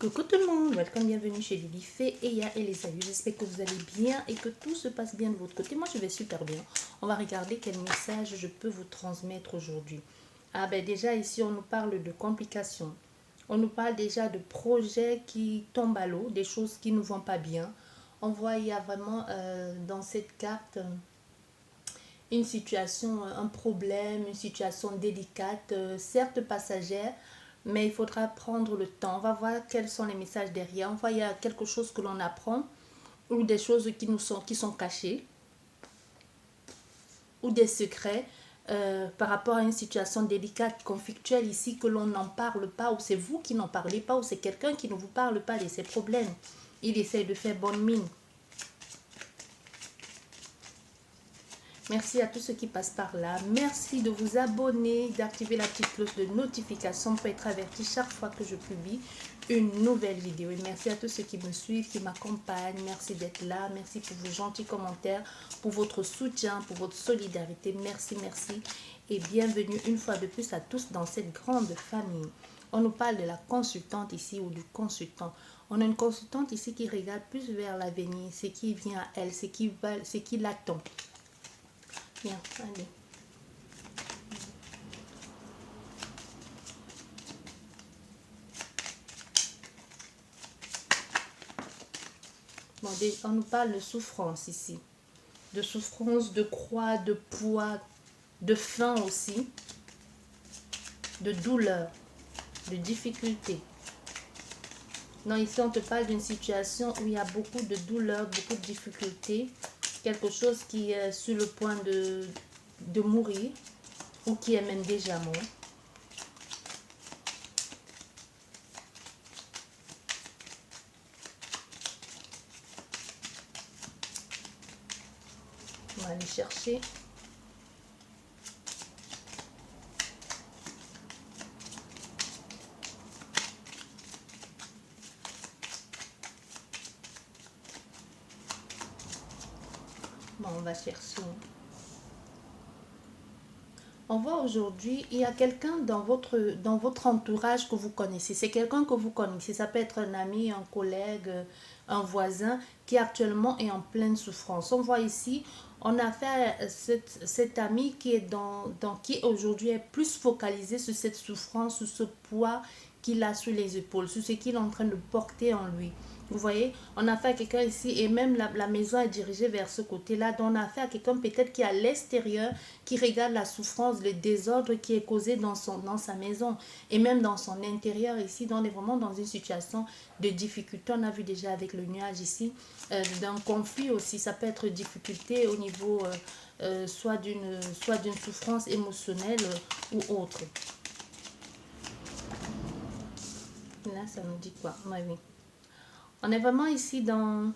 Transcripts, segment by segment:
Coucou tout le monde, welcome, bienvenue chez Lily Fée, Eya et les aïeux. J'espère que vous allez bien et que tout se passe bien de votre côté. Moi je vais super bien. On va regarder quel message je peux vous transmettre aujourd'hui. Ah ben déjà ici on nous parle de complications. On nous parle déjà de projets qui tombent à l'eau, des choses qui ne vont pas bien. On voit il y a vraiment dans cette carte une situation, un problème, une situation délicate, certes passagère, mais il faudra prendre le temps. On va voir quels sont les messages derrière. On voit il y a quelque chose que l'on apprend ou des choses qui sont cachées ou des secrets par rapport à une situation délicate, conflictuelle ici que l'on n'en parle pas ou c'est vous qui n'en parlez pas ou c'est quelqu'un qui ne vous parle pas de ces problèmes. Il essaie de faire bonne mine. Merci à tous ceux qui passent par là. Merci de vous abonner, d'activer la petite cloche de notification pour être averti chaque fois que je publie une nouvelle vidéo. Et merci à tous ceux qui me suivent, qui m'accompagnent. Merci d'être là. Merci pour vos gentils commentaires, pour votre soutien, pour votre solidarité. Merci, merci. Et bienvenue une fois de plus à tous dans cette grande famille. On nous parle de la consultante ici ou du consultant. On a une consultante ici qui regarde plus vers l'avenir, ce qui vient à elle, ce qui l'attend. Bien, allez. Bon, on nous parle de souffrance ici. De souffrance, de croix, de poids, de faim aussi. De douleur, de difficulté. Non, ici on te parle d'une situation où il y a beaucoup de douleur, beaucoup de difficultés. Quelque chose qui est sur le point de mourir ou qui est même déjà mort. On va aller chercher. Bon, on va chercher. On voit aujourd'hui, il y a quelqu'un dans votre entourage que vous connaissez. C'est quelqu'un que vous connaissez. Ça peut être un ami, un collègue, un voisin qui actuellement est en pleine souffrance. On voit ici, on a affaire à cet ami qui est qui aujourd'hui est plus focalisé sur cette souffrance, sur ce poids qu'il a sur les épaules, sur ce qu'il est en train de porter en lui. Vous voyez, on a affaire à quelqu'un ici et même la maison est dirigée vers ce côté-là. Donc on a affaire à quelqu'un peut-être qui est à l'extérieur, qui regarde la souffrance, le désordre qui est causé dans sa maison et même dans son intérieur ici. Donc on est vraiment dans une situation de difficulté. On a vu déjà avec le nuage ici, d'un conflit aussi. Ça peut être difficulté au niveau soit d'une souffrance émotionnelle ou autre. Là, ça nous dit quoi? Oui, oui. On est vraiment ici dans...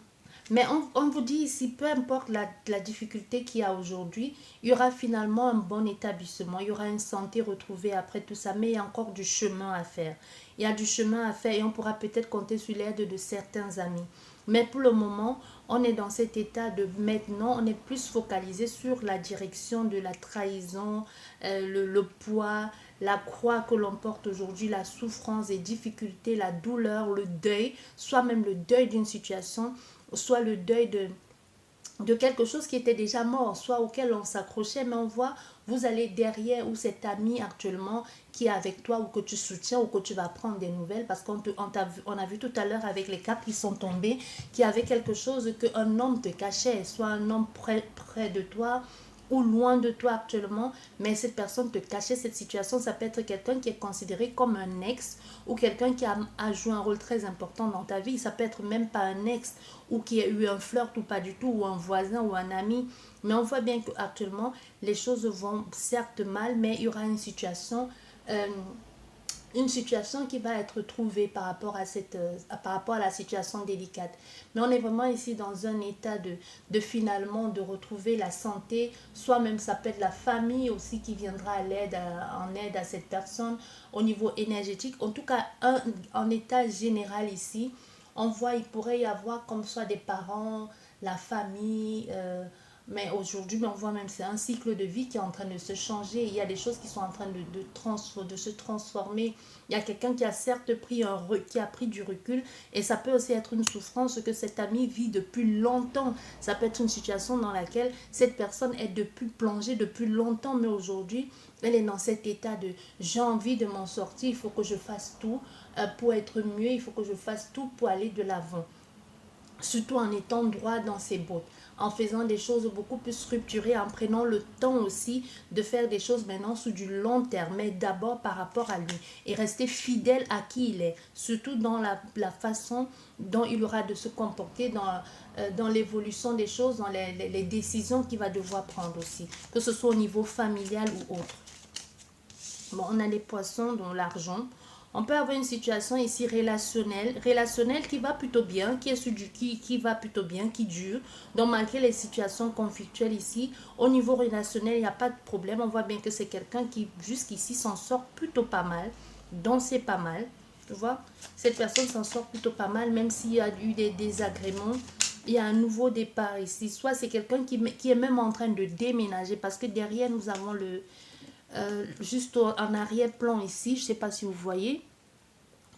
Mais on vous dit ici, peu importe la difficulté qu'il y a aujourd'hui, il y aura finalement un bon établissement, il y aura une santé retrouvée après tout ça, mais il y a encore du chemin à faire. Il y a du chemin à faire et on pourra peut-être compter sur l'aide de certains amis. Mais pour le moment, on est dans cet état de maintenant, on est plus focalisé sur la direction de la trahison, le poids, la croix que l'on porte aujourd'hui, la souffrance, les difficultés, la douleur, le deuil, soit même le deuil d'une situation, soit le deuil de quelque chose qui était déjà mort, soit auquel on s'accrochait, mais on voit, vous allez derrière ou cet ami actuellement qui est avec toi ou que tu soutiens ou que tu vas prendre des nouvelles parce qu'on a vu tout à l'heure avec les cartes qui sont tombées qu'il y avait quelque chose qu'un homme te cachait, soit un homme près de toi ou loin de toi actuellement, mais cette personne te cachait cette situation. Ça peut être quelqu'un qui est considéré comme un ex ou quelqu'un qui a joué un rôle très important dans ta vie. Ça peut être même pas un ex ou qui a eu un flirt ou pas du tout, ou un voisin ou un ami. Mais on voit bien qu'actuellement, les choses vont certes mal, mais il y aura une situation qui va être trouvée par rapport à la situation délicate. Mais on est vraiment ici dans un état de finalement de retrouver la santé, soit même ça peut être la famille aussi qui viendra en aide à cette personne au niveau énergétique. En tout cas, en état général ici, on voit il pourrait y avoir comme soit des parents, la famille, Mais aujourd'hui, on voit même c'est un cycle de vie qui est en train de se changer. Il y a des choses qui sont en train de se transformer. Il y a quelqu'un qui a certes qui a pris du recul. Et ça peut aussi être une souffrance que cet ami vit depuis longtemps. Ça peut être une situation dans laquelle cette personne est depuis plongée depuis longtemps. Mais aujourd'hui, elle est dans cet état de j'ai envie de m'en sortir. Il faut que je fasse tout pour être mieux. Il faut que je fasse tout pour aller de l'avant. Surtout en étant droit dans ses bottes, en faisant des choses beaucoup plus structurées, en prenant le temps aussi de faire des choses maintenant sous du long terme, mais d'abord par rapport à lui et rester fidèle à qui il est, surtout dans la façon dont il aura de se comporter dans l'évolution des choses, dans les décisions qu'il va devoir prendre aussi, que ce soit au niveau familial ou autre. Bon, on a les poissons, dont l'argent. On peut avoir une situation ici relationnelle qui va plutôt bien, qui va plutôt bien, qui dure. Donc malgré les situations conflictuelles ici, au niveau relationnel, il n'y a pas de problème. On voit bien que c'est quelqu'un qui jusqu'ici s'en sort plutôt pas mal. Donc c'est pas mal. Tu vois, cette personne s'en sort plutôt pas mal, même s'il y a eu des désagréments. Il y a un nouveau départ ici. Soit c'est quelqu'un qui est même en train de déménager parce que derrière nous avons juste en arrière-plan ici, je ne sais pas si vous voyez,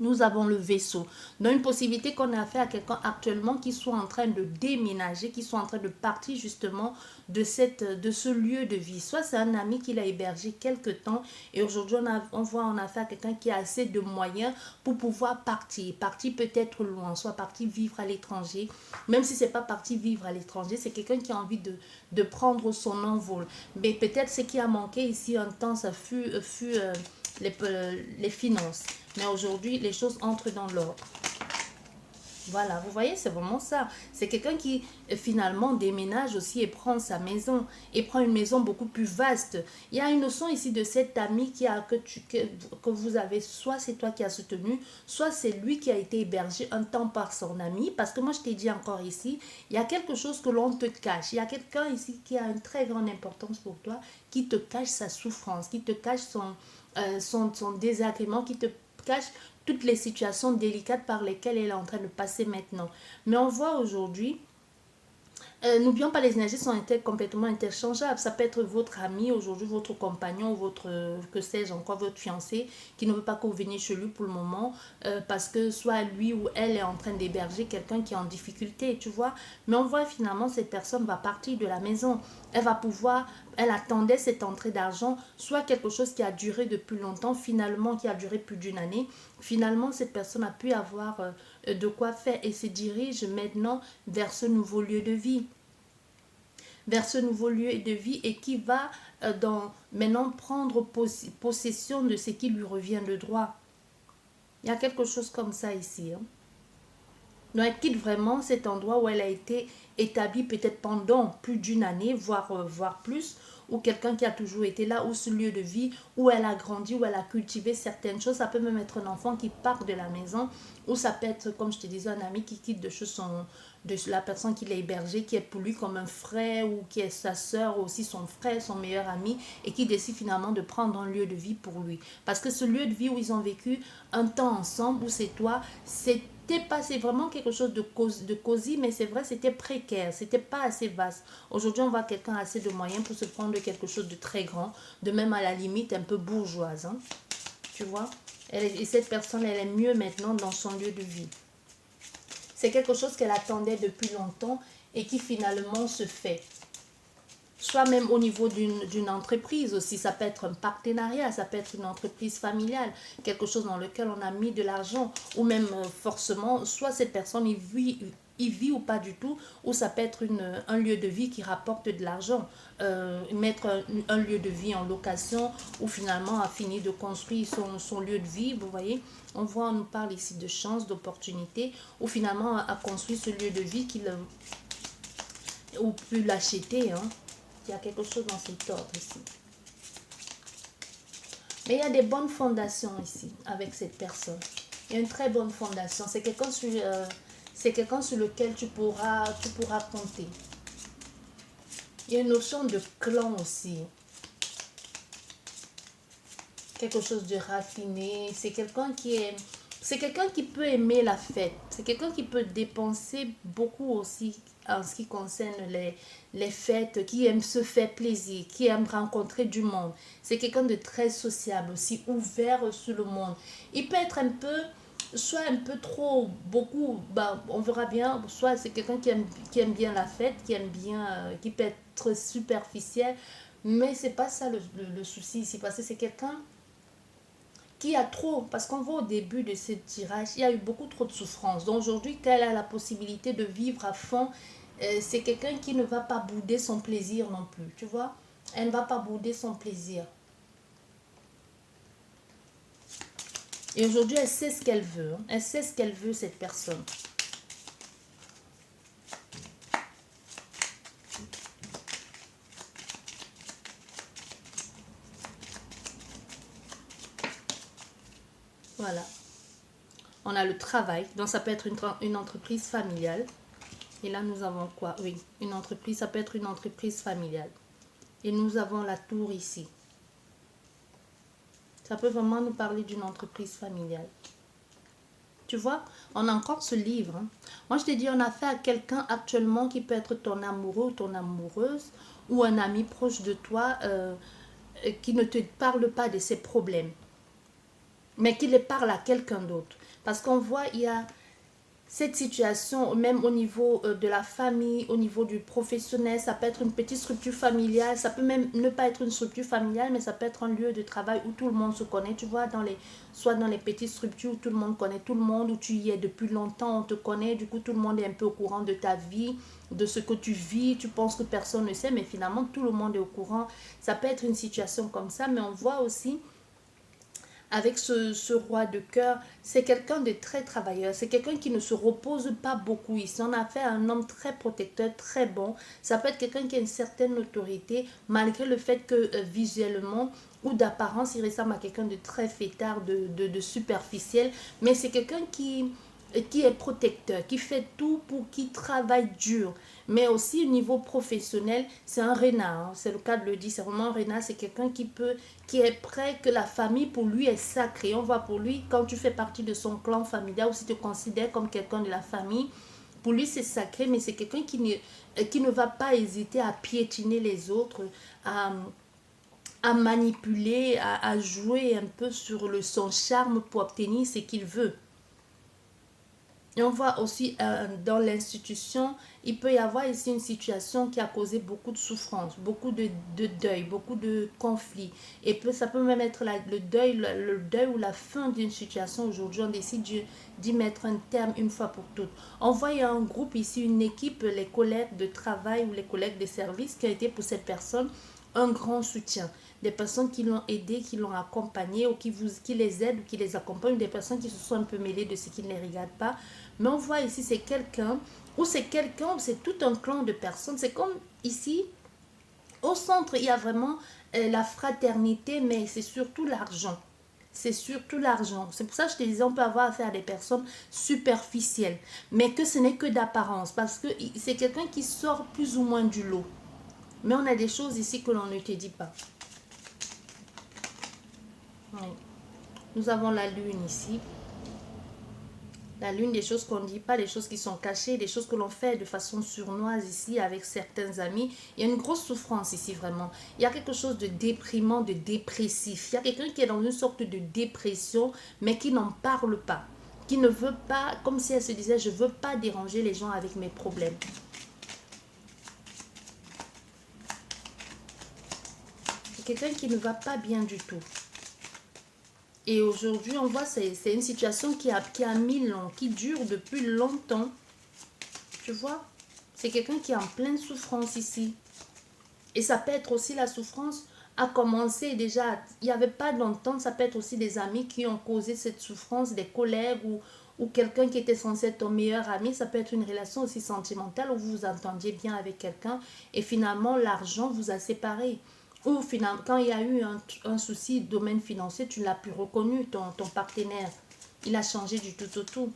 nous avons le vaisseau. Donc une possibilité qu'on a fait à quelqu'un actuellement qui soit en train de déménager, qui soit en train de partir justement de ce lieu de vie. Soit c'est un ami qui l'a hébergé quelque temps et aujourd'hui on a fait à quelqu'un qui a assez de moyens pour pouvoir partir peut-être loin, soit partir vivre à l'étranger. Même si c'est pas parti vivre à l'étranger, c'est quelqu'un qui a envie de prendre son envol. Mais peut-être ce qui a manqué ici un temps, ça fut les finances. Mais aujourd'hui, les choses entrent dans l'ordre. Voilà, vous voyez, c'est vraiment ça. C'est quelqu'un qui finalement déménage aussi et prend sa maison. Et prend une maison beaucoup plus vaste. Il y a une notion ici de cet ami que vous avez. Soit c'est toi qui as soutenu, soit c'est lui qui a été hébergé un temps par son ami. Parce que moi, je t'ai dit encore ici, il y a quelque chose que l'on te cache. Il y a quelqu'un ici qui a une très grande importance pour toi, qui te cache sa souffrance, qui te cache son désagrément, qui te cache toutes les situations délicates par lesquelles elle est en train de passer maintenant. Mais on voit aujourd'hui, n'oublions pas, les énergies sont complètement interchangeables. Ça peut être votre ami aujourd'hui, votre compagnon, votre, que sais-je encore, votre fiancé qui ne veut pas que vous veniez chez lui pour le moment parce que soit lui ou elle est en train d'héberger quelqu'un qui est en difficulté, tu vois. Mais on voit finalement cette personne va partir de la maison. Elle attendait cette entrée d'argent, soit quelque chose qui a duré depuis longtemps, finalement qui a duré plus d'une année. Finalement, cette personne a pu avoir de quoi faire et se dirige maintenant vers ce nouveau lieu de vie. Vers ce nouveau lieu de vie et qui va maintenant prendre possession de ce qui lui revient de droit. Il y a quelque chose comme ça ici. Hein. Donc, elle quitte vraiment cet endroit où elle a été établie peut-être pendant plus d'une année, voire plus, ou quelqu'un qui a toujours été là, ou ce lieu de vie, où elle a grandi, où elle a cultivé certaines choses. Ça peut même être un enfant qui part de la maison, ou ça peut être, comme je te disais, un ami qui quitte de la personne qui l'a hébergé, qui est pour lui comme un frère, ou qui est sa soeur, ou aussi son frère, son meilleur ami, et qui décide finalement de prendre un lieu de vie pour lui. Parce que ce lieu de vie où ils ont vécu un temps ensemble, où c'est toi, c'est vraiment quelque chose de cosy, mais c'est vrai, c'était précaire, c'était pas assez vaste. Aujourd'hui, on voit quelqu'un assez de moyens pour se prendre quelque chose de très grand, de même à la limite un peu bourgeoise, hein, tu vois. Et cette personne, elle est mieux maintenant dans son lieu de vie. C'est quelque chose qu'elle attendait depuis longtemps et qui finalement se fait. Soit même au niveau d'une entreprise aussi, ça peut être un partenariat, ça peut être une entreprise familiale, quelque chose dans lequel on a mis de l'argent, ou même forcément, soit cette personne y vit ou pas du tout, ou ça peut être un lieu de vie qui rapporte de l'argent, mettre un lieu de vie en location, ou finalement a fini de construire son lieu de vie, vous voyez, on nous parle ici de chance, d'opportunité, ou finalement a construit ce lieu de vie ou pu l'acheter, hein. Il y a quelque chose dans cet ordre ici. Mais il y a des bonnes fondations ici avec cette personne. Il y a une très bonne fondation. C'est quelqu'un sur lequel tu pourras compter. Il y a une notion de clan aussi. Quelque chose de raffiné. C'est quelqu'un c'est quelqu'un qui peut aimer la fête. C'est quelqu'un qui peut dépenser beaucoup aussi en ce qui concerne les fêtes, qui aime se faire plaisir, qui aime rencontrer du monde. C'est quelqu'un de très sociable aussi, ouvert sur le monde. Il peut être un peu, soit un peu trop, beaucoup, bah, on verra bien, soit c'est quelqu'un qui aime bien la fête, qui aime bien, qui peut être superficiel, mais c'est pas ça le souci ici, parce que c'est quelqu'un qui a trop, parce qu'on voit au début de ce tirage, il y a eu beaucoup trop de souffrance. Donc aujourd'hui, qu'elle a la possibilité de vivre à fond, c'est quelqu'un qui ne va pas bouder son plaisir non plus, tu vois. Elle ne va pas bouder son plaisir. Et aujourd'hui, elle sait ce qu'elle veut. Elle sait ce qu'elle veut, cette personne. Voilà. On a le travail. Donc, ça peut être une entreprise familiale. Et là, nous avons quoi? Oui, une entreprise, ça peut être une entreprise familiale. Et nous avons la tour ici. Ça peut vraiment nous parler d'une entreprise familiale. Tu vois, on a encore ce livre. Hein. Moi, je t'ai dit, on a affaire à quelqu'un actuellement qui peut être ton amoureux ou ton amoureuse ou un ami proche de toi qui ne te parle pas de ses problèmes, mais qui les parle à quelqu'un d'autre. Parce qu'on voit, il y a cette situation, même au niveau de la famille, au niveau du professionnel, ça peut être une petite structure familiale, ça peut même ne pas être une structure familiale, mais ça peut être un lieu de travail où tout le monde se connaît, tu vois, soit dans les petites structures où tout le monde connaît tout le monde, où tu y es depuis longtemps, on te connaît, du coup tout le monde est un peu au courant de ta vie, de ce que tu vis, tu penses que personne ne sait, mais finalement tout le monde est au courant. Ça peut être une situation comme ça, mais on voit aussi avec ce roi de cœur, c'est quelqu'un de très travailleur, c'est quelqu'un qui ne se repose pas beaucoup ici. On a fait un homme très protecteur, très bon. Ça peut être quelqu'un qui a une certaine autorité, malgré le fait que visuellement ou d'apparence, il ressemble à quelqu'un de très fêtard, de superficiel. Mais c'est quelqu'un qui est protecteur, qui fait tout pour, qui travaille dur. Mais aussi au niveau professionnel, c'est un renard. Hein. C'est le cas de le dire, c'est vraiment un renard. C'est quelqu'un qui est prêt, que la famille pour lui est sacrée. On voit pour lui, quand tu fais partie de son clan familial ou si tu te considères comme quelqu'un de la famille, pour lui c'est sacré, mais c'est quelqu'un qui ne va pas hésiter à piétiner les autres, à manipuler, à jouer un peu sur son charme pour obtenir ce qu'il veut. Et on voit aussi dans l'institution, il peut y avoir ici une situation qui a causé beaucoup de souffrance, beaucoup de deuil, beaucoup de conflits. Et ça peut même être le deuil ou la fin d'une situation. Aujourd'hui, on décide d'y mettre un terme une fois pour toutes. On voit il y a un groupe ici, une équipe, les collègues de travail ou les collègues de service qui a été pour cette personne un grand soutien. Des personnes qui l'ont aidé, qui l'ont accompagné ou qui les aident ou qui les accompagnent, ou des personnes qui se sont un peu mêlées de ce qui ne les regarde pas. Mais on voit ici, c'est quelqu'un, ou c'est tout un clan de personnes. C'est comme ici, au centre, il y a vraiment la fraternité, mais c'est surtout l'argent. C'est surtout l'argent. C'est pour ça que je te disais, on peut avoir affaire à des personnes superficielles, mais que ce n'est que d'apparence, parce que c'est quelqu'un qui sort plus ou moins du lot. Mais on a des choses ici que l'on ne te dit pas. Oui. Nous avons la lune ici. La lune, des choses qu'on ne dit pas, des choses qui sont cachées, des choses que l'on fait de façon sournoise ici avec certains amis. Il y a une grosse souffrance ici vraiment. Il y a quelque chose de déprimant, de dépressif. Il y a quelqu'un qui est dans une sorte de dépression, mais qui n'en parle pas. Qui ne veut pas, comme si elle se disait, je ne veux pas déranger les gens avec mes problèmes. C'est quelqu'un qui ne va pas bien du tout. Et aujourd'hui, on voit, c'est une situation qui a mis long, qui dure depuis longtemps. Tu vois, c'est quelqu'un qui est en pleine souffrance ici. Et ça peut être aussi la souffrance a commencé déjà, il n'y avait pas d'entente, ça peut être aussi des amis qui ont causé cette souffrance, des collègues ou quelqu'un qui était censé être ton meilleur ami. Ça peut être une relation aussi sentimentale où vous vous entendiez bien avec quelqu'un et finalement l'argent vous a séparés. Ou finalement, quand il y a eu un souci domaine financier, tu ne l'as plus reconnu, ton partenaire. Il a changé du tout au tout.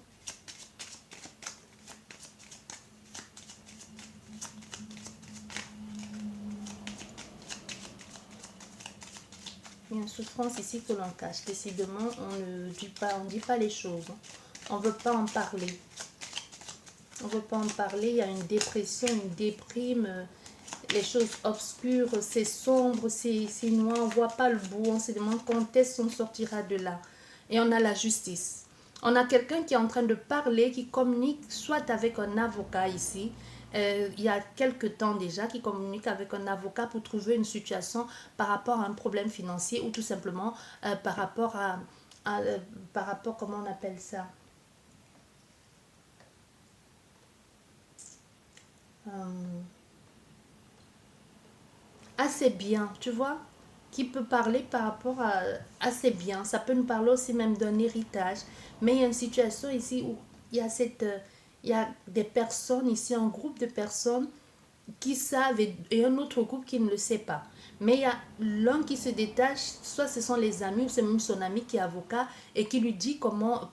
Bien souffrance ici que l'on cache. Décidément, on ne dit pas les choses. On ne veut pas en parler. On ne veut pas en parler. Il y a une dépression, une déprime. Les choses obscures, c'est sombre, c'est noir. On ne voit pas le bout. On se demande quand est-ce qu'on sortira de là. Et on a la justice. On a quelqu'un qui est en train de parler, qui communique soit avec un avocat ici. Il y a quelques temps déjà, qui communique avec un avocat pour trouver une situation par rapport à un problème financier ou tout simplement par rapport par rapport, comment on appelle ça, assez bien, tu vois, qui peut parler par rapport à assez bien. Ça peut nous parler aussi même d'un héritage. Mais il y a une situation ici où il y a il y a des personnes ici, un groupe de personnes qui savent et un autre groupe qui ne le sait pas. Mais il y a l'un qui se détache, soit ce sont les amis ou c'est même son ami qui est avocat et qui lui dit comment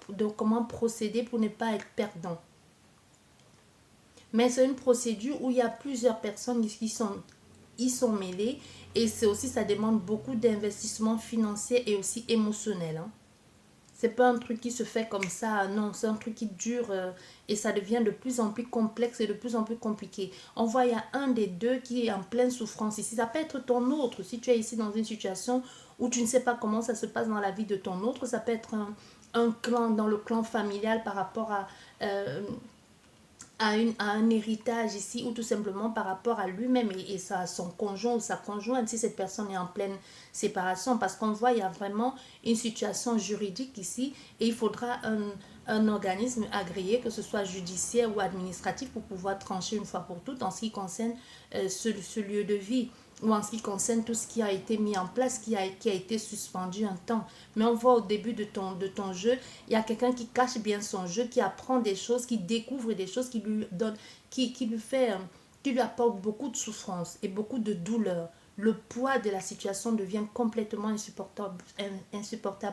procéder pour ne pas être perdant. Mais c'est une procédure où il y a plusieurs personnes ils sont mêlés et c'est aussi, ça demande beaucoup d'investissement financier et aussi émotionnel. Hein. C'est pas un truc qui se fait comme ça, non, c'est un truc qui dure et ça devient de plus en plus complexe et de plus en plus compliqué. On voit, il y a un des deux qui est en pleine souffrance ici. Ça peut être ton autre. Si tu es ici dans une situation où tu ne sais pas comment ça se passe dans la vie de ton autre, ça peut être un clan, dans le clan familial par rapport euh, à un héritage ici ou tout simplement par rapport à lui-même et son conjoint ou sa conjointe si cette personne est en pleine séparation parce qu'on voit il y a vraiment une situation juridique ici et il faudra un organisme agréé que ce soit judiciaire ou administratif pour pouvoir trancher une fois pour toutes en ce qui concerne ce lieu de vie ou en ce qui concerne tout ce qui a été mis en place, qui a été suspendu un temps. Mais on voit au début de ton jeu, il y a quelqu'un qui cache bien son jeu, qui apprend des choses, qui découvre des choses, qui lui donne, qui lui fait, qui lui apporte beaucoup de souffrance et beaucoup de douleur. Le poids de la situation devient complètement insupportable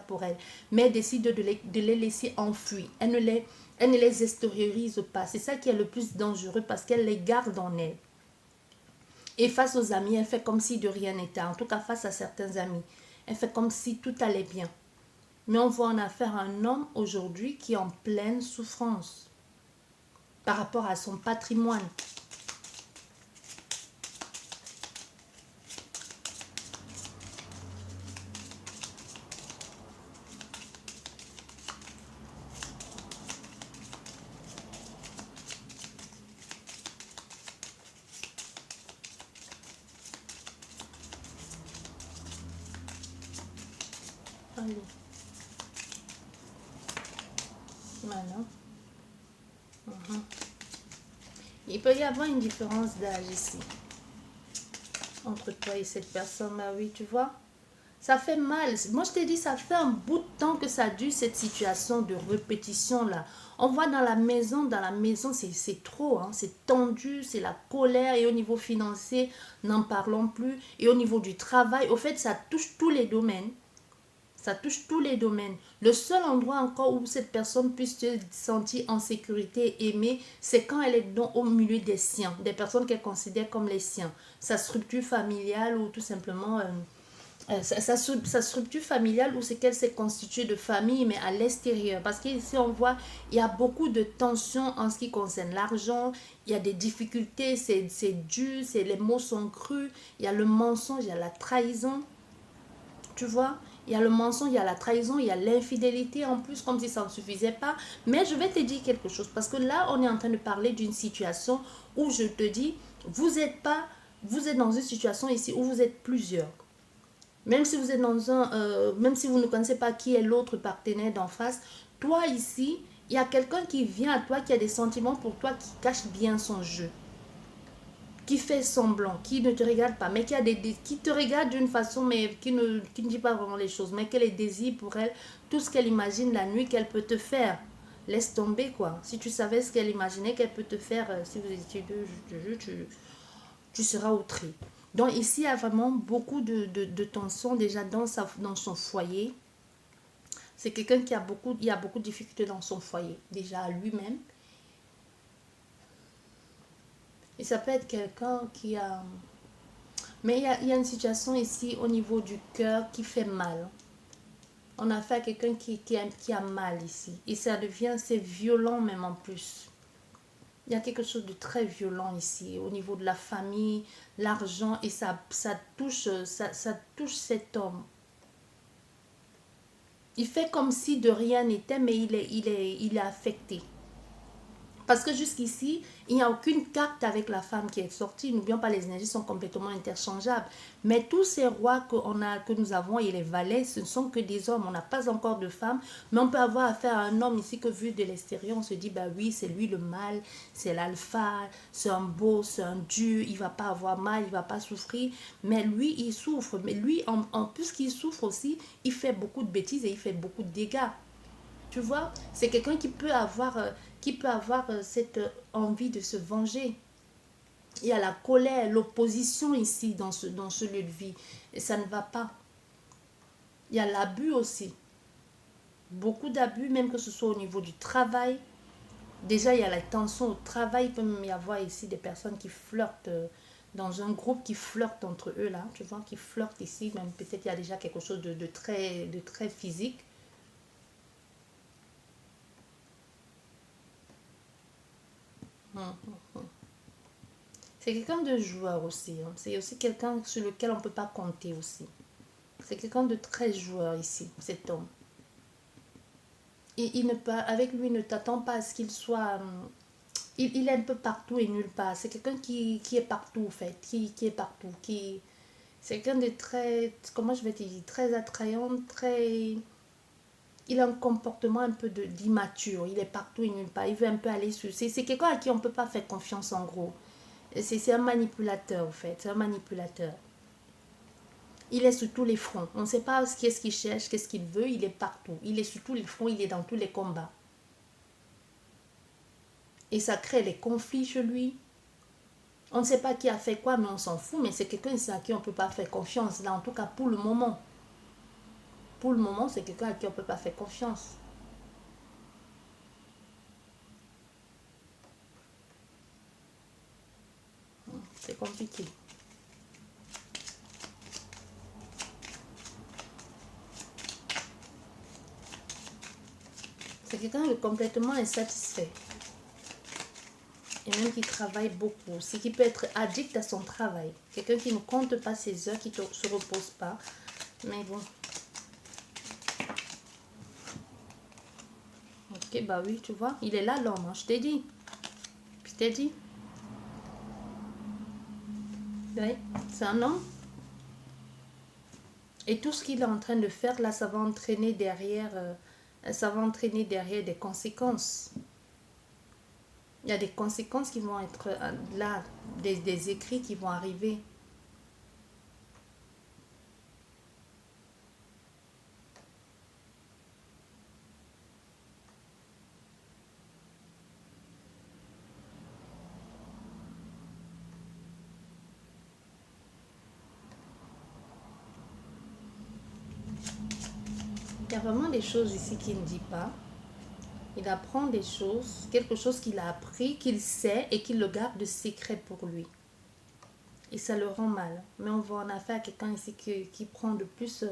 pour elle. Mais elle décide de les laisser enfouir. Elle ne les extériorise pas. C'est ça qui est le plus dangereux parce qu'elle les garde en elle. Et face aux amis, elle fait comme si de rien n'était. En tout cas, face à certains amis, elle fait comme si tout allait bien. Mais on voit en affaire un homme aujourd'hui qui est en pleine souffrance par rapport à son patrimoine. Allez. Voilà. Il peut y avoir une différence d'âge ici entre toi et cette personne. Bah oui, tu vois. Ça fait mal. Moi, je te dis, ça fait un bout de temps que ça dure, cette situation de répétition là. On voit dans la maison, c'est trop. Hein, c'est tendu, c'est la colère. Et au niveau financier, n'en parlons plus. Et au niveau du travail, au fait, ça touche tous les domaines. Ça touche tous les domaines. Le seul endroit encore où cette personne puisse se sentir en sécurité, aimée, c'est quand elle est au milieu des siens, des personnes qu'elle considère comme les siens. Sa structure familiale ou tout simplement sa structure familiale ou c'est qu'elle s'est constituée de famille mais à l'extérieur. Parce qu'ici on voit, il y a beaucoup de tensions en ce qui concerne l'argent, il y a des difficultés, c'est dur, les mots sont crus, il y a le mensonge, il y a la trahison. Tu vois, il y a le mensonge, il y a la trahison, il y a l'infidélité en plus, comme si ça ne suffisait pas. Mais je vais te dire quelque chose, parce que là, on est en train de parler d'une situation où je te dis, vous êtes dans une situation ici où vous êtes plusieurs. Même si vous êtes même si vous ne connaissez pas qui est l'autre partenaire d'en face, toi ici, il y a quelqu'un qui vient à toi, qui a des sentiments pour toi, qui cache bien son jeu, qui fait semblant, qui ne te regarde pas, mais qui te regarde d'une façon, mais qui ne dit pas vraiment les choses, mais qu'elle les désire pour elle, tout ce qu'elle imagine la nuit qu'elle peut te faire. Laisse tomber quoi. Si tu savais ce qu'elle imaginait qu'elle peut te faire, si vous étiez deux, tu seras outré. Donc ici, il y a vraiment beaucoup de tension déjà dans son foyer. C'est quelqu'un il a beaucoup de difficultés dans son foyer, déjà à lui-même. Et ça peut être quelqu'un qui a Mais il y a une situation ici au niveau du cœur qui fait mal. On a affaire à quelqu'un qui a mal ici. Et ça devient, c'est violent même en plus. Il y a quelque chose de très violent ici au niveau de la famille, l'argent, et ça touche cet homme. Il fait comme si de rien n'était, mais il est affecté. Parce que jusqu'ici, il n'y a aucune carte avec la femme qui est sortie. N'oublions pas, les énergies sont complètement interchangeables. Mais tous ces rois que nous avons et les valets, ce ne sont que des hommes. On n'a pas encore de femmes. Mais on peut avoir affaire à un homme ici que vu de l'extérieur, on se dit, bah oui, c'est lui le mâle, c'est l'alpha, c'est un beau, c'est un dieu, il ne va pas avoir mal, il ne va pas souffrir. Mais lui, il souffre. Mais lui, en plus qu'il souffre aussi, il fait beaucoup de bêtises et il fait beaucoup de dégâts. Tu vois, c'est quelqu'un qui peut avoir cette envie de se venger. Il y a la colère, l'opposition ici dans ce lieu de vie. Et ça ne va pas. Il y a l'abus aussi. Beaucoup d'abus, même que ce soit au niveau du travail. Déjà, il y a la tension au travail. Il peut même y avoir ici des personnes qui flirtent dans un groupe qui flirtent entre eux là. Tu vois, qui flirtent ici. Même peut-être il y a déjà quelque chose de très physique. C'est quelqu'un de joueur aussi. Hein. C'est aussi quelqu'un sur lequel on ne peut pas compter aussi. C'est quelqu'un de très joueur ici, cet homme. Il ne peut, avec lui, ne t'attend pas à ce qu'il soit... il est un peu partout et nulle part. C'est quelqu'un qui est partout, en fait. Qui est partout. C'est quelqu'un de très... Comment je vais te dire? Très attrayant, très... Il a un comportement un peu d'immature. Il est partout et nulle part. Il veut un peu aller sur... C'est quelqu'un à qui on ne peut pas faire confiance, en gros. C'est un manipulateur, en fait. C'est un manipulateur. Il est sur tous les fronts. On ne sait pas qu'est-ce qu'il cherche, qu'est-ce qu'il veut. Il est partout. Il est sur tous les fronts. Il est dans tous les combats. Et ça crée les conflits chez lui. On ne sait pas qui a fait quoi, mais on s'en fout. Mais c'est quelqu'un à qui on ne peut pas faire confiance. Là, en tout cas, pour le moment. Pour le moment, c'est quelqu'un à qui on ne peut pas faire confiance. C'est compliqué. C'est quelqu'un de complètement insatisfait. Et même qui travaille beaucoup. C'est qui peut être addict à son travail. Quelqu'un qui ne compte pas ses heures, qui ne se repose pas. Mais bon. Ok, bah oui, tu vois. Il est là, l'homme. Hein, je t'ai dit. Je t'ai dit. Oui, c'est un homme. Et tout ce qu'il est en train de faire, là, ça va entraîner derrière des conséquences. Il y a des conséquences qui vont être là, des écrits qui vont arriver. Il y a vraiment des choses ici qu'il ne dit pas. Il apprend des choses, quelque chose qu'il a appris, qu'il sait et qu'il le garde de secret pour lui. Et ça le rend mal. Mais on voit en affaire à quelqu'un ici qui prend de plus.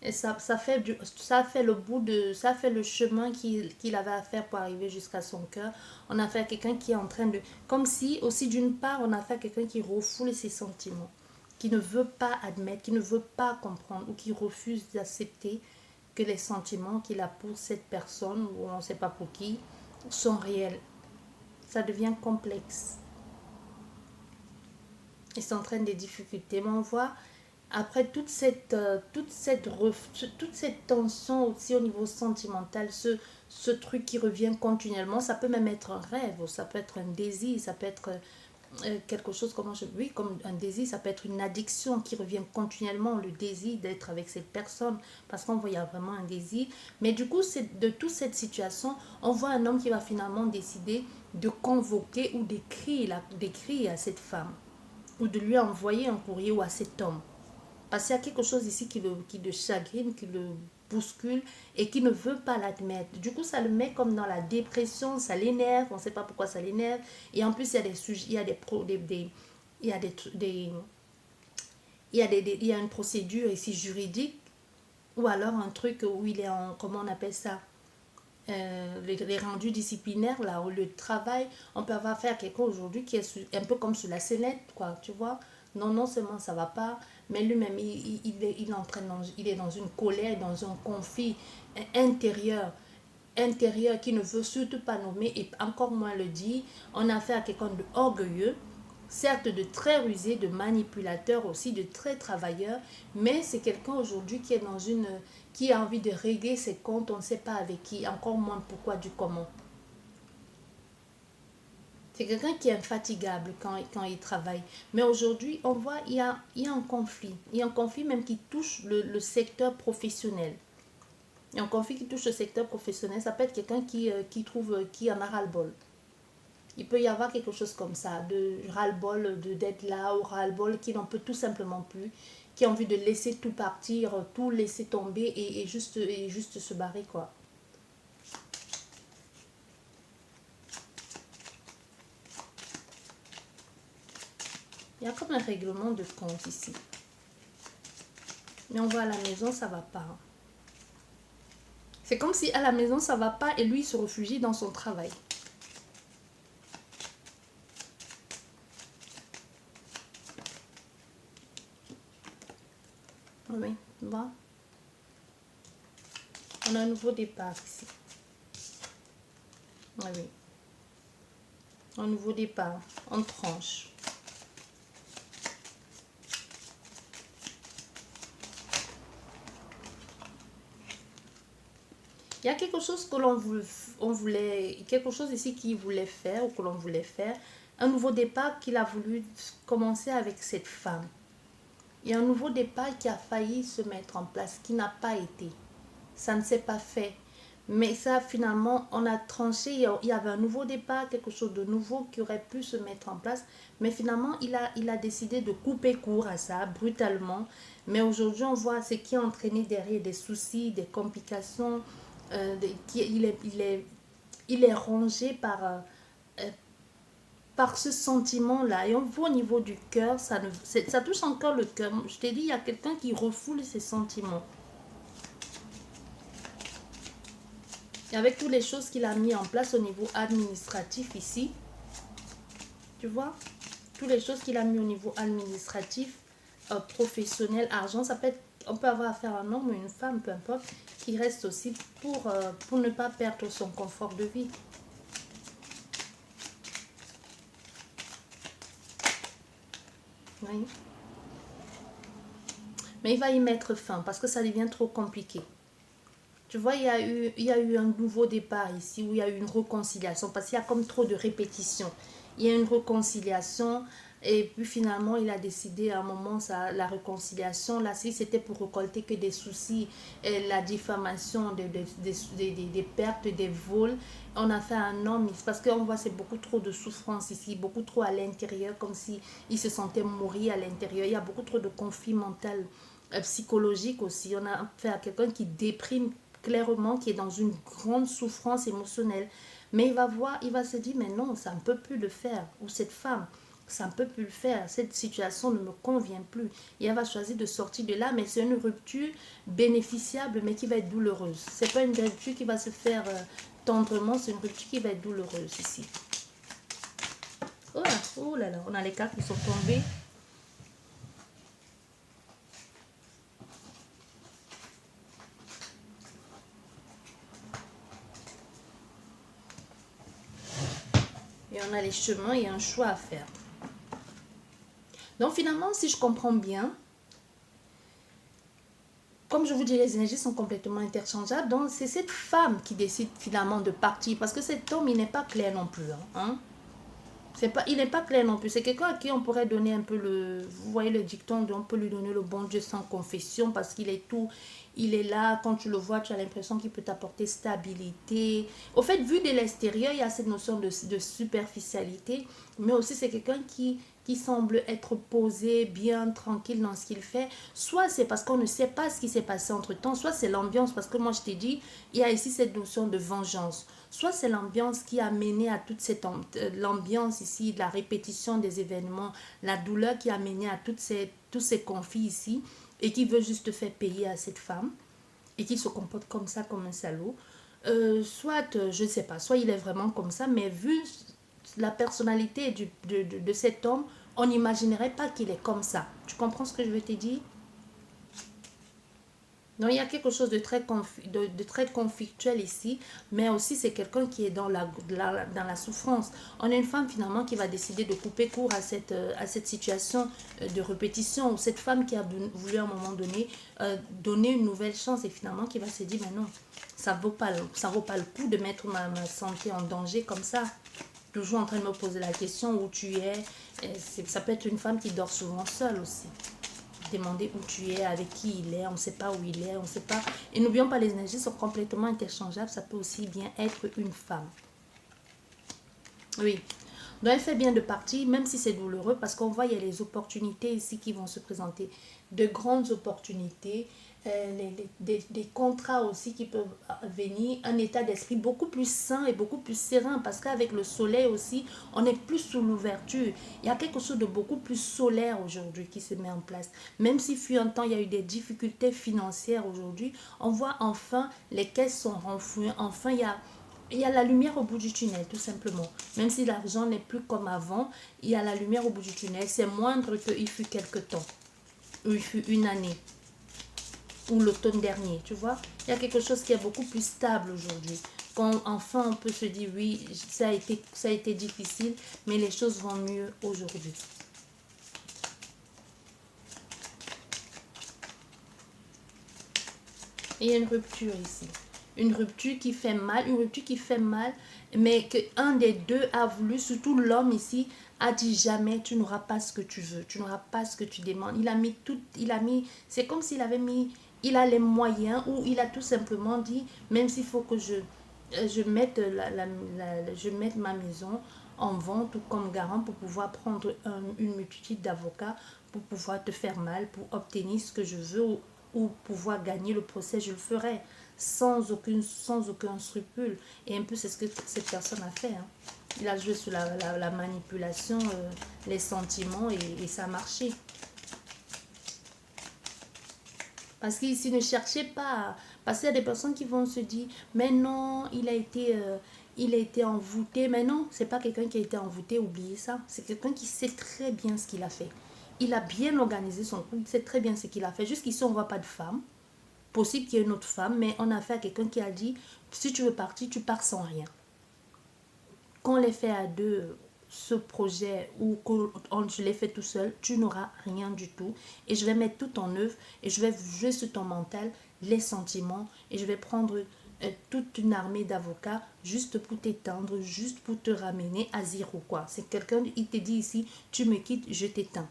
Et ça fait le bout de. Ça fait le chemin qu'il avait à faire pour arriver jusqu'à son cœur. On a fait à quelqu'un qui est en train de. Comme si, aussi d'une part, on a fait à quelqu'un qui refoule ses sentiments. Qui ne veut pas admettre, qui ne veut pas comprendre ou qui refuse d'accepter que les sentiments qu'il a pour cette personne, ou on ne sait pas pour qui, sont réels. Ça devient complexe. Ils s'entraînent des difficultés. Mais on voit, après toute cette tension aussi au niveau sentimental, ce truc qui revient continuellement, ça peut même être un rêve, ça peut être un désir, ça peut être quelque chose, oui, comme un désir, ça peut être une addiction qui revient continuellement, le désir d'être avec cette personne, parce qu'on voit, il y a vraiment un désir. Mais du coup, de toute cette situation, on voit un homme qui va finalement décider de convoquer ou d'écrire à cette femme, ou de lui envoyer un courrier ou à cet homme. Parce qu'il y a quelque chose ici qui le chagrine, qui le bouscule et qui ne veut pas l'admettre. Du coup, ça le met comme dans la dépression, ça l'énerve, on ne sait pas pourquoi ça l'énerve. Et en plus, il y a des sujets, il y a des, il y a il y a une procédure ici juridique, ou alors un truc où il est en, comment on appelle ça, les rendus disciplinaires, là, où le travail, on peut avoir affaire à quelqu'un aujourd'hui qui est un peu comme sur la sellette, quoi, tu vois. Non, non seulement ça va pas, mais lui-même, il est dans une colère, dans un conflit intérieur, qui ne veut surtout pas nommer et encore moins le dire. On a affaire à quelqu'un de orgueilleux, certes de très rusé, de manipulateur aussi, de très travailleur, mais c'est quelqu'un aujourd'hui qui est dans une, qui a envie de régler ses comptes, on ne sait pas avec qui, encore moins pourquoi du comment. C'est quelqu'un qui est infatigable quand il travaille. Mais aujourd'hui, on voit, il y a un conflit. Il y a un conflit même qui touche le secteur professionnel. Il y a un conflit qui touche le secteur professionnel. Ça peut être quelqu'un qui trouve, qui en a ras-le-bol. Il peut y avoir quelque chose comme ça, de ras-le-bol d'être là, ou ras-le-bol qui n'en peut tout simplement plus, qui a envie de laisser tout partir, tout laisser tomber et juste se barrer, quoi. Il y a comme un règlement de compte ici. Mais on voit à la maison, ça va pas. C'est comme si à la maison, ça va pas et lui, il se réfugie dans son travail. Oui, tu vois. On a un nouveau départ ici. Oui. Un nouveau départ. On tranche. Il y a quelque chose que on voulait, quelque chose ici qu'il voulait faire ou que l'on voulait faire. Un nouveau départ qu'il a voulu commencer avec cette femme. Il y a un nouveau départ qui a failli se mettre en place, qui n'a pas été. Ça ne s'est pas fait. Mais ça, finalement, on a tranché. Il y avait un nouveau départ, quelque chose de nouveau qui aurait pu se mettre en place. Mais finalement, il a décidé de couper court à ça, brutalement. Mais aujourd'hui, on voit ce qui a entraîné derrière des soucis, des complications. Il est rongé euh, par ce sentiment-là. Et on voit au niveau du cœur, ça touche encore le cœur. Je t'ai dit, il y a quelqu'un qui refoule ses sentiments. Et avec toutes les choses qu'il a mis en place au niveau administratif ici, tu vois, toutes les choses qu'il a mis au niveau administratif, professionnel, argent, ça peut être, on peut avoir affaire à un homme ou une femme, peu importe, qui reste aussi pour ne pas perdre son confort de vie. Oui. Mais il va y mettre fin parce que ça devient trop compliqué. Tu vois, il y a eu un nouveau départ ici où il y a eu une réconciliation parce qu'il y a comme trop de répétitions. Il y a une réconciliation et puis finalement il a décidé à un moment ça, la réconciliation, là si c'était pour récolter que des soucis, et la diffamation, des pertes, des vols, on a fait un homme parce qu'on voit c'est beaucoup trop de souffrance ici, beaucoup trop à l'intérieur comme si il se sentait mourir à l'intérieur. Il y a beaucoup trop de conflits mentaux, psychologiques aussi. On a fait à quelqu'un qui déprime clairement, qui est dans une grande souffrance émotionnelle. Mais il va voir, il va se dire, mais non, ça ne peut plus le faire. Ou cette femme, ça ne peut plus le faire. Cette situation ne me convient plus. Et elle va choisir de sortir de là, mais c'est une rupture bénéficiable, mais qui va être douloureuse. C'est pas une rupture qui va se faire tendrement, c'est une rupture qui va être douloureuse ici. Oh là là, on a les cartes qui sont tombées. Et on a les chemins et un choix à faire. Donc finalement, si je comprends bien, comme je vous dis, les énergies sont complètement interchangeables. Donc c'est cette femme qui décide finalement de partir. Parce que cet homme, il n'est pas clair non plus. Hein. Il n'est pas clair non plus. C'est quelqu'un à qui on pourrait donner un peu le... Vous voyez le dicton, on peut lui donner le bon Dieu sans confession parce qu'il est tout... Il est là, quand tu le vois, tu as l'impression qu'il peut t'apporter stabilité. Au fait, vu de l'extérieur, il y a cette notion de superficialité. Mais aussi, c'est quelqu'un qui semble être posé, bien, tranquille dans ce qu'il fait. Soit c'est parce qu'on ne sait pas ce qui s'est passé entre-temps, soit c'est l'ambiance. Parce que moi, je t'ai dit, il y a ici cette notion de vengeance. soit c'est l'ambiance qui a mené à toute cette l'ambiance ici, la répétition des événements, la douleur qui a mené à tous ces conflits ici, et qui veut juste faire payer à cette femme, et qui se comporte comme ça, comme un salaud. Soit, je ne sais pas, soit il est vraiment comme ça, mais vu la personnalité de cet homme, on n'imaginerait pas qu'il est comme ça. Tu comprends ce que je veux te dire? Donc, il y a quelque chose de très conflictuel ici, mais aussi c'est quelqu'un qui est dans dans la souffrance. On a une femme finalement qui va décider de couper court à cette situation de répétition, ou cette femme qui a voulu à un moment donné donner une nouvelle chance et finalement qui va se dire, mais non, ça vaut pas le coup de mettre ma santé en danger comme ça. Toujours en train de me poser la question où tu es. Ça peut être une femme qui dort souvent seule aussi. Demander où tu es, avec qui il est, on ne sait pas où il est, on ne sait pas. Et n'oublions pas, les énergies sont complètement interchangeables, ça peut aussi bien être une femme. Oui. Donc elle fait bien de partir, même si c'est douloureux, parce qu'on voit il y a les opportunités ici qui vont se présenter. De grandes opportunités, des contrats aussi qui peuvent venir, un état d'esprit beaucoup plus sain et beaucoup plus serein, parce qu'avec le soleil aussi, on est plus sous l'ouverture. Il y a quelque chose de beaucoup plus solaire aujourd'hui qui se met en place. Même si fut un temps, il y a eu des difficultés financières aujourd'hui, on voit enfin les caisses sont renflouées, enfin il y a la lumière au bout du tunnel, tout simplement. Même si l'argent n'est plus comme avant, il y a la lumière au bout du tunnel. C'est moindre qu'il fut quelque temps, ou il fut une année, ou l'automne dernier, tu vois. Il y a quelque chose qui est beaucoup plus stable aujourd'hui. Quand enfin on peut se dire, oui, ça a été difficile, mais les choses vont mieux aujourd'hui. Et il y a une rupture ici. Une rupture qui fait mal, mais qu'un des deux a voulu, surtout l'homme ici, a dit jamais tu n'auras pas ce que tu veux, tu n'auras pas ce que tu demandes. C'est comme s'il avait mis, il a les moyens, ou il a tout simplement dit, même s'il faut que je mette, je mette ma maison en vente ou comme garant pour pouvoir prendre une multitude d'avocats pour pouvoir te faire mal, pour obtenir ce que je veux, ou pouvoir gagner le procès, je le ferai sans aucun scrupule. Et un peu c'est ce que cette personne a fait. Hein. Il a joué sur la manipulation, les sentiments, et ça a marché. Parce qu'ici, ne cherchez pas. Parce qu'il y a des personnes qui vont se dire, mais non, il a été envoûté. Mais non, c'est pas quelqu'un qui a été envoûté, oubliez ça. C'est quelqu'un qui sait très bien ce qu'il a fait. Il a bien organisé son couple, il sait très bien ce qu'il a fait. Jusqu'ici, on ne voit pas de femme. Possible qu'il y ait une autre femme, mais on a affaire à quelqu'un qui a dit, si tu veux partir, tu pars sans rien. Quand on les fait à deux, ce projet, ou quand je l'ai fait tout seul, tu n'auras rien du tout. Et je vais mettre tout en œuvre, et je vais jouer sur ton mental, les sentiments, et je vais prendre toute une armée d'avocats juste pour t'éteindre, juste pour te ramener à zéro, quoi. C'est quelqu'un, il te dit ici, tu me quittes, je t'éteins.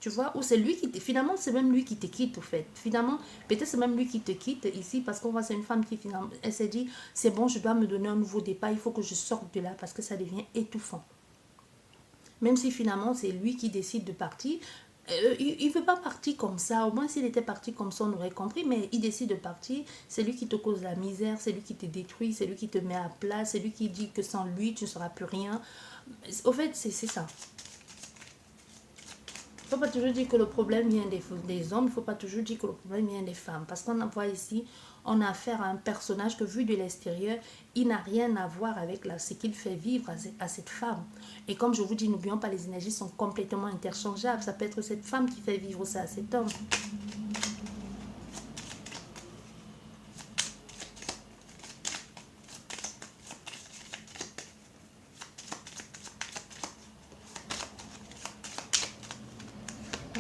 Tu vois, ou c'est lui qui te... Finalement, c'est même lui qui te quitte, au fait. Finalement, peut-être c'est même lui qui te quitte ici, parce qu'on voit c'est une femme qui, finalement, elle s'est dit, c'est bon, je dois me donner un nouveau départ, il faut que je sorte de là, parce que ça devient étouffant. Même si finalement, c'est lui qui décide de partir, il ne veut pas partir comme ça. Au moins, s'il était parti comme ça, on aurait compris, mais il décide de partir. C'est lui qui te cause la misère, c'est lui qui te détruit, c'est lui qui te met à plat, c'est lui qui dit que sans lui, tu ne seras plus rien. Au fait, c'est ça. Il ne faut pas toujours dire que le problème vient des hommes, il ne faut pas toujours dire que le problème vient des femmes. Parce qu'on voit ici, on a affaire à un personnage que vu de l'extérieur, il n'a rien à voir avec ce qu'il fait vivre à cette femme. Et comme je vous dis, n'oublions pas, les énergies sont complètement interchangeables. Ça peut être cette femme qui fait vivre ça à cet homme.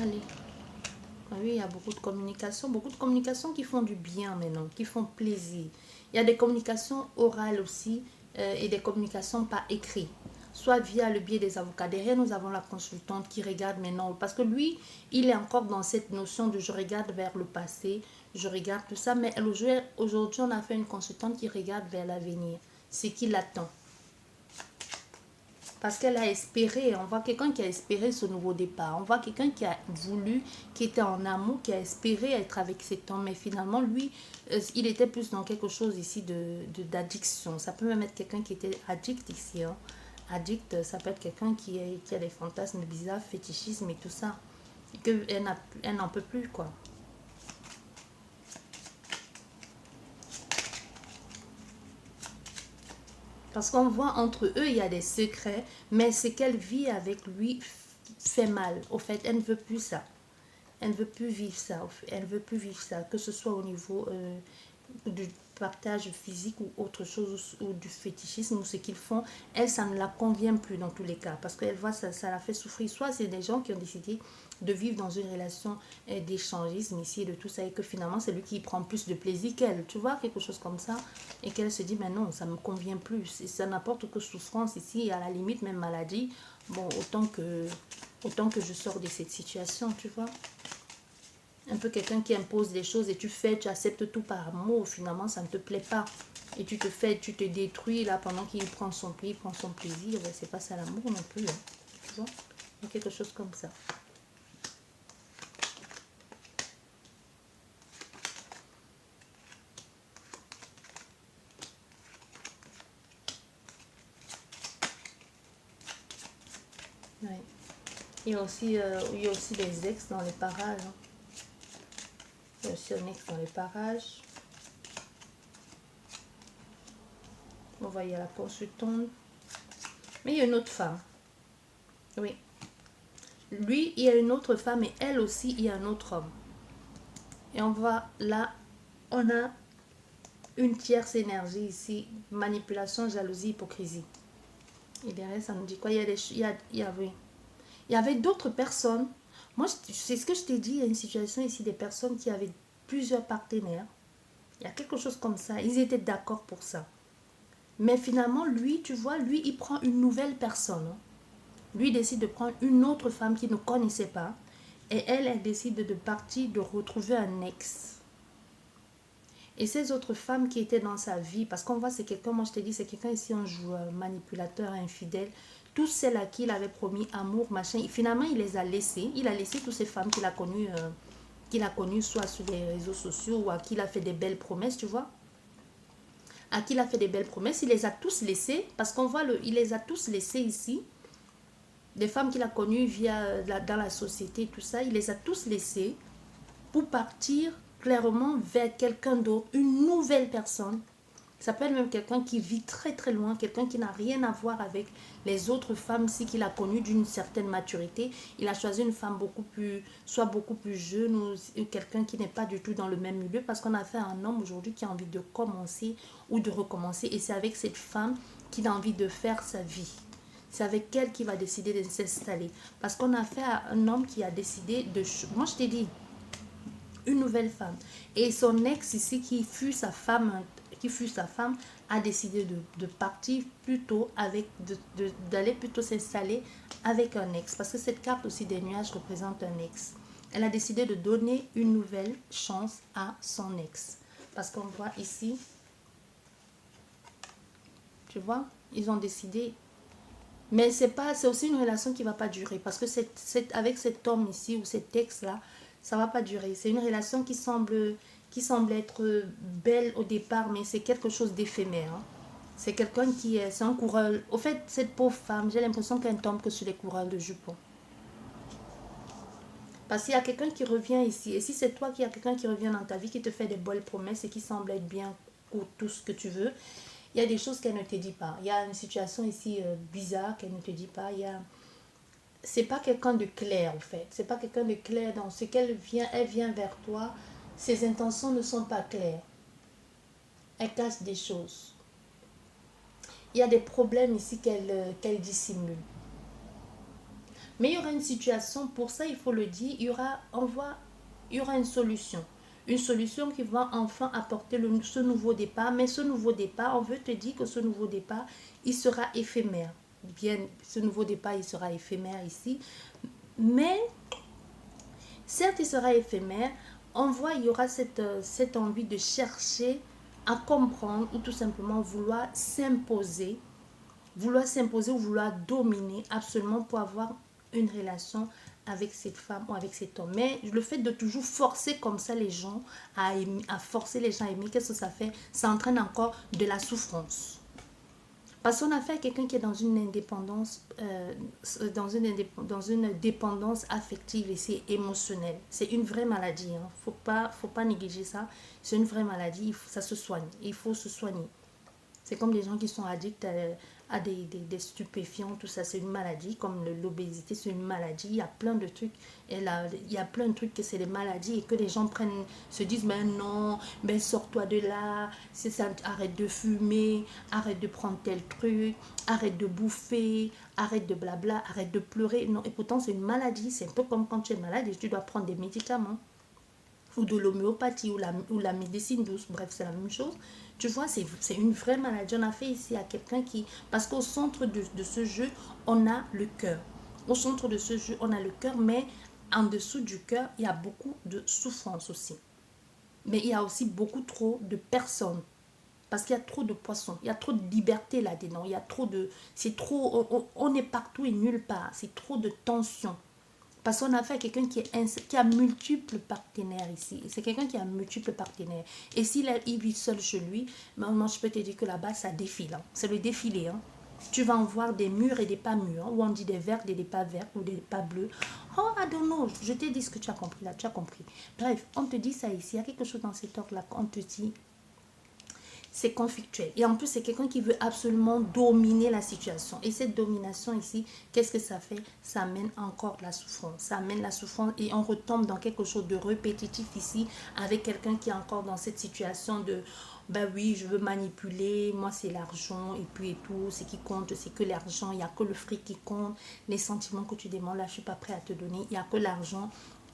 Allez. Ah oui, il y a beaucoup de communications qui font du bien maintenant, qui font plaisir. Il y a des communications orales aussi et des communications par écrit, soit via le biais des avocats. Derrière, nous avons la consultante qui regarde maintenant, parce que lui, il est encore dans cette notion de je regarde vers le passé, je regarde tout ça, mais aujourd'hui, on a fait une consultante qui regarde vers l'avenir, ce qui l'attend. Parce qu'elle a espéré, on voit quelqu'un qui a espéré ce nouveau départ. On voit quelqu'un qui a voulu, qui était en amour, qui a espéré être avec cet homme. Mais finalement, lui, il était plus dans quelque chose ici d'addiction. Ça peut même être quelqu'un qui était addict ici. Hein. Addict, ça peut être quelqu'un qui a des fantasmes bizarres, fétichisme et tout ça. Et qu'elle n'en peut plus, quoi. Parce qu'on voit entre eux, il y a des secrets, mais ce qu'elle vit avec lui fait mal. Au fait, elle ne veut plus ça. Elle ne veut plus vivre ça. Elle ne veut plus vivre ça, que ce soit au niveau du partage physique ou autre chose, ou du fétichisme, ou ce qu'ils font. Elle, ça ne la convient plus dans tous les cas, parce qu'elle voit ça la fait souffrir. Soit c'est des gens qui ont décidé de vivre dans une relation d'échangisme ici, de tout ça, et que finalement c'est lui qui prend plus de plaisir qu'elle, tu vois, quelque chose comme ça, et qu'elle se dit, mais non, ça ne me convient plus, ça n'apporte que souffrance ici, à la limite même maladie. Bon, autant que je sors de cette situation, tu vois. Un peu quelqu'un qui impose des choses et tu fais, tu acceptes tout par amour, finalement ça ne te plaît pas. Et tu te détruis là pendant qu'il prend son plaisir, ben, c'est pas ça l'amour non plus. Hein. Tu vois? Il y a quelque chose comme ça. Ouais. Il y a aussi des ex dans les parages. Hein. Il y a aussi un ex dans les parages. On va y aller à la consultante. Mais il y a une autre femme. Oui. Lui, il y a une autre femme et elle aussi, il y a un autre homme. Et on voit là, on a une tierce énergie ici. Manipulation, jalousie, hypocrisie. Et derrière, ça nous dit quoi? Oui. Il y avait d'autres personnes. Moi, c'est ce que je t'ai dit. Il y a une situation ici des personnes qui avaient plusieurs partenaires. Il y a quelque chose comme ça. Ils étaient d'accord pour ça. Mais finalement, lui, tu vois, lui, il prend une nouvelle personne. Hein. Lui décide de prendre une autre femme qu'il ne connaissait pas. Et elle décide de partir, de retrouver un ex. Et ces autres femmes qui étaient dans sa vie, parce qu'on voit c'est quelqu'un, moi je te dis, c'est quelqu'un ici, un joueur, manipulateur, infidèle. Tous celles à qui il avait promis amour, machin, finalement il les a laissés. Il a laissé toutes ces femmes qu'il a connues soit sur les réseaux sociaux ou à qui il a fait des belles promesses, tu vois. À qui il a fait des belles promesses, il les a tous laissés, parce qu'on voit, il les a tous laissés ici. Des femmes qu'il a connues dans la société, tout ça, il les a tous laissés pour partir clairement vers quelqu'un d'autre, une nouvelle personne. Ça peut être même quelqu'un qui vit très très loin, quelqu'un qui n'a rien à voir avec les autres femmes si qu'il a connu d'une certaine maturité. Il a choisi une femme soit beaucoup plus jeune ou quelqu'un qui n'est pas du tout dans le même milieu parce qu'on a fait un homme aujourd'hui qui a envie de commencer ou de recommencer et c'est avec cette femme qu'il a envie de faire sa vie. C'est avec elle qu'il va décider de s'installer. Parce qu'on a fait un homme qui a décidé de... Moi je t'ai dit, une nouvelle femme. Et son ex ici, qui fut sa femme, a décidé de partir plutôt d'aller plutôt s'installer avec un ex. Parce que cette carte aussi des nuages représente un ex. Elle a décidé de donner une nouvelle chance à son ex. Parce qu'on voit ici, tu vois, ils ont décidé. Mais c'est aussi une relation qui ne va pas durer. Parce que avec cet homme ici ou cet ex-là, ça ne va pas durer. C'est une relation qui semble être belle au départ, mais c'est quelque chose d'éphémère. Hein. C'est quelqu'un c'est un coureur. Au fait, cette pauvre femme, j'ai l'impression qu'elle ne tombe que sur les coureurs de jupons. Parce qu'il y a quelqu'un qui revient ici. Et si c'est toi qui a quelqu'un qui revient dans ta vie, qui te fait des belles promesses et qui semble être bien pour tout ce que tu veux, il y a des choses qu'elle ne te dit pas. Il y a une situation ici bizarre qu'elle ne te dit pas. C'est pas quelqu'un de clair en fait. C'est pas quelqu'un de clair dans ce qu'elle vient. Elle vient vers toi. Ses intentions ne sont pas claires. Elle cache des choses. Il y a des problèmes ici qu'elle dissimule. Mais il y aura une situation, pour ça il faut le dire, il y aura une solution. Une solution qui va enfin apporter ce nouveau départ. Mais ce nouveau départ, on veut te dire que ce nouveau départ, il sera éphémère. Bien, ce nouveau départ, il sera éphémère ici. Mais, certes, il sera éphémère. On voit, il y aura cette envie de chercher à comprendre ou tout simplement vouloir s'imposer vouloir s'imposer ou vouloir dominer absolument pour avoir une relation avec cette femme ou avec cet homme. Mais le fait de toujours forcer comme ça les gens à, aimer, à forcer les gens à aimer, qu'est-ce que ça fait? Ça entraîne encore de la souffrance. Parce qu'on a affaire à quelqu'un qui est dans une indépendance, dans une dépendance affective et c'est émotionnel. C'est une vraie maladie. Hein. Faut pas négliger ça. C'est une vraie maladie. Ça se soigne. Il faut se soigner. C'est comme des gens qui sont addicts à des stupéfiants, tout ça, c'est une maladie, comme l'obésité, c'est une maladie. Il y a plein de trucs, et là, il y a plein de trucs que c'est des maladies et que les gens prennent, se disent, mais non, mais sors-toi de là, c'est ça, arrête de fumer, arrête de prendre tel truc, arrête de bouffer, arrête de blabla, arrête de pleurer. Non, et pourtant, c'est une maladie, c'est un peu comme quand tu es malade et tu dois prendre des médicaments ou de l'homéopathie ou la médecine douce, bref, c'est la même chose. Tu vois, c'est une vraie maladie. On a fait ici à quelqu'un qui... Parce qu'au centre de ce jeu, on a le cœur. Au centre de ce jeu, on a le cœur, mais en dessous du cœur, il y a beaucoup de souffrance aussi. Mais il y a aussi beaucoup trop de personnes. Parce qu'il y a trop de poissons. Il y a trop de liberté là-dedans. Il y a trop de... C'est trop... On est partout et nulle part. C'est trop de tension. Parce qu'on a affaire à quelqu'un qui a multiples partenaires ici. C'est quelqu'un qui a multiples partenaires. Et s'il il vit seul chez lui, moi je peux te dire que là-bas, ça défile. Hein. C'est le défilé. Hein. Tu vas en voir des mûrs et des pas mûrs. Hein, où on dit des verts et des pas verts ou des pas bleus. Oh, I don't know. Je t'ai dit ce que tu as compris là. Tu as compris. Bref, on te dit ça ici. Il y a quelque chose dans cet ordre-là qu'on te dit. C'est conflictuel. Et en plus, c'est quelqu'un qui veut absolument dominer la situation. Et cette domination ici, qu'est-ce que ça fait? Ça amène encore la souffrance. Ça amène la souffrance et on retombe dans quelque chose de répétitif ici avec quelqu'un qui est encore dans cette situation de ben oui, je veux manipuler, moi c'est l'argent et puis et tout, ce qui compte c'est que l'argent, il n'y a que le fric qui compte, les sentiments que tu demandes là, je ne suis pas prêt à te donner, il n'y a que l'argent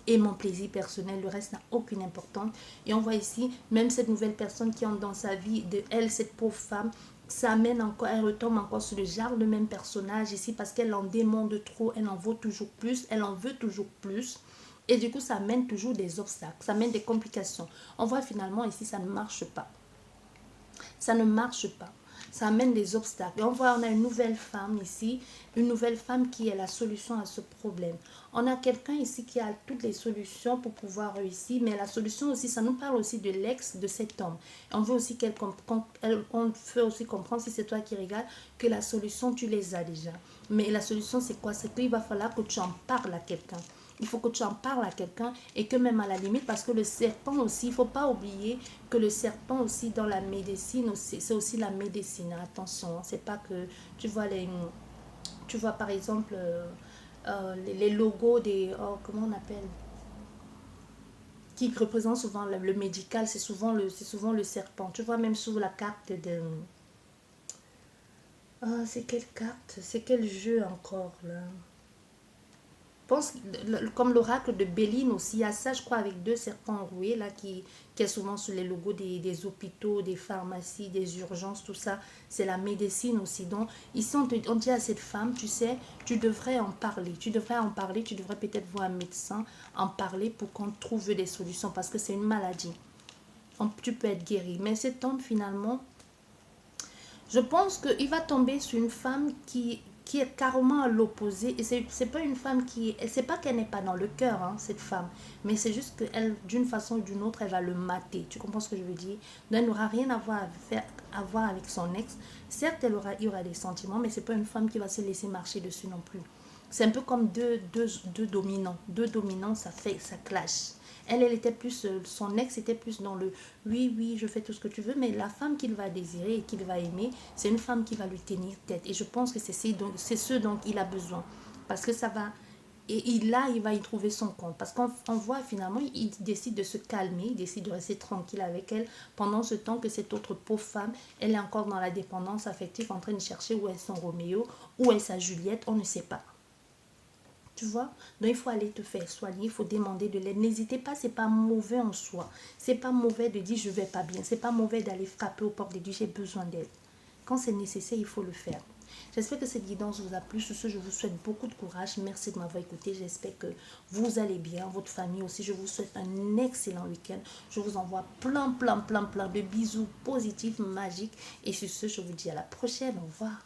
et mon plaisir personnel, le reste n'a aucune importance. Et on voit ici, même cette nouvelle personne qui entre dans sa vie, de elle, cette pauvre femme, ça amène encore, elle retombe encore sur le genre, le même personnage ici, parce qu'elle en demande trop, elle en vaut toujours plus, elle en veut toujours plus. Et du coup, ça amène toujours des obstacles, ça amène des complications. On voit finalement ici, ça ne marche pas. Ça ne marche pas. Ça amène des obstacles. Et on voit, on a une nouvelle femme ici, une nouvelle femme qui est la solution à ce problème. On a quelqu'un ici qui a toutes les solutions pour pouvoir réussir, mais la solution aussi, ça nous parle aussi de l'ex de cet homme. Et on veut aussi on veut aussi comprendre, si c'est toi qui regardes, que la solution, tu les as déjà. Mais la solution, c'est quoi? C'est qu'il va falloir que tu en parles à quelqu'un. Il faut que tu en parles à quelqu'un et que même à la limite, parce que le serpent aussi, il ne faut pas oublier que le serpent aussi dans la médecine, c'est aussi la médecine. Attention, c'est pas que tu vois tu vois par exemple les logos des, oh, comment on appelle, qui représentent souvent le médical, c'est souvent le serpent. Tu vois même sur la carte de, ah, c'est quelle carte, c'est quel jeu encore là? Pense comme l'oracle de Béline aussi, il y a ça je crois avec deux serpents enroués là qui est souvent sur les logos des hôpitaux, des pharmacies, des urgences, tout ça, c'est la médecine aussi. Donc ici on dit à cette femme, tu sais, tu devrais en parler, tu devrais en parler, tu devrais peut-être voir un médecin, en parler pour qu'on trouve des solutions parce que c'est une maladie. Tu peux être guéri. Mais cet homme finalement, je pense qu'il va tomber sur une femme qui est carrément à l'opposé. Et c'est pas une femme qui... C'est pas qu'elle n'est pas dans le cœur, hein, cette femme. Mais c'est juste qu'elle, d'une façon ou d'une autre, elle va le mater. Tu comprends ce que je veux dire? Donc, elle n'aura rien à voir avec son ex. Certes, il y aura des sentiments, mais c'est pas une femme qui va se laisser marcher dessus non plus. C'est un peu comme deux dominants. Deux dominants, ça clash. Elle était plus, son ex était plus dans le oui, oui, je fais tout ce que tu veux, mais la femme qu'il va désirer et qu'il va aimer, c'est une femme qui va lui tenir tête. Et je pense que c'est ce dont il a besoin. Parce que ça va, là, il va y trouver son compte. Parce qu'on voit finalement, il décide de se calmer, il décide de rester tranquille avec elle pendant ce temps que cette autre pauvre femme, elle est encore dans la dépendance affective en train de chercher où est son Roméo, où est sa Juliette, on ne sait pas. Tu vois? Donc, il faut aller te faire soigner, il faut demander de l'aide. N'hésitez pas, c'est pas mauvais en soi. C'est pas mauvais de dire je vais pas bien. C'est pas mauvais d'aller frapper aux portes de Dieu, j'ai besoin d'aide. Quand c'est nécessaire, il faut le faire. J'espère que cette guidance vous a plu. Sur ce, je vous souhaite beaucoup de courage. Merci de m'avoir écouté. J'espère que vous allez bien, votre famille aussi. Je vous souhaite un excellent week-end. Je vous envoie plein de bisous positifs, magiques. Et sur ce, je vous dis à la prochaine. Au revoir.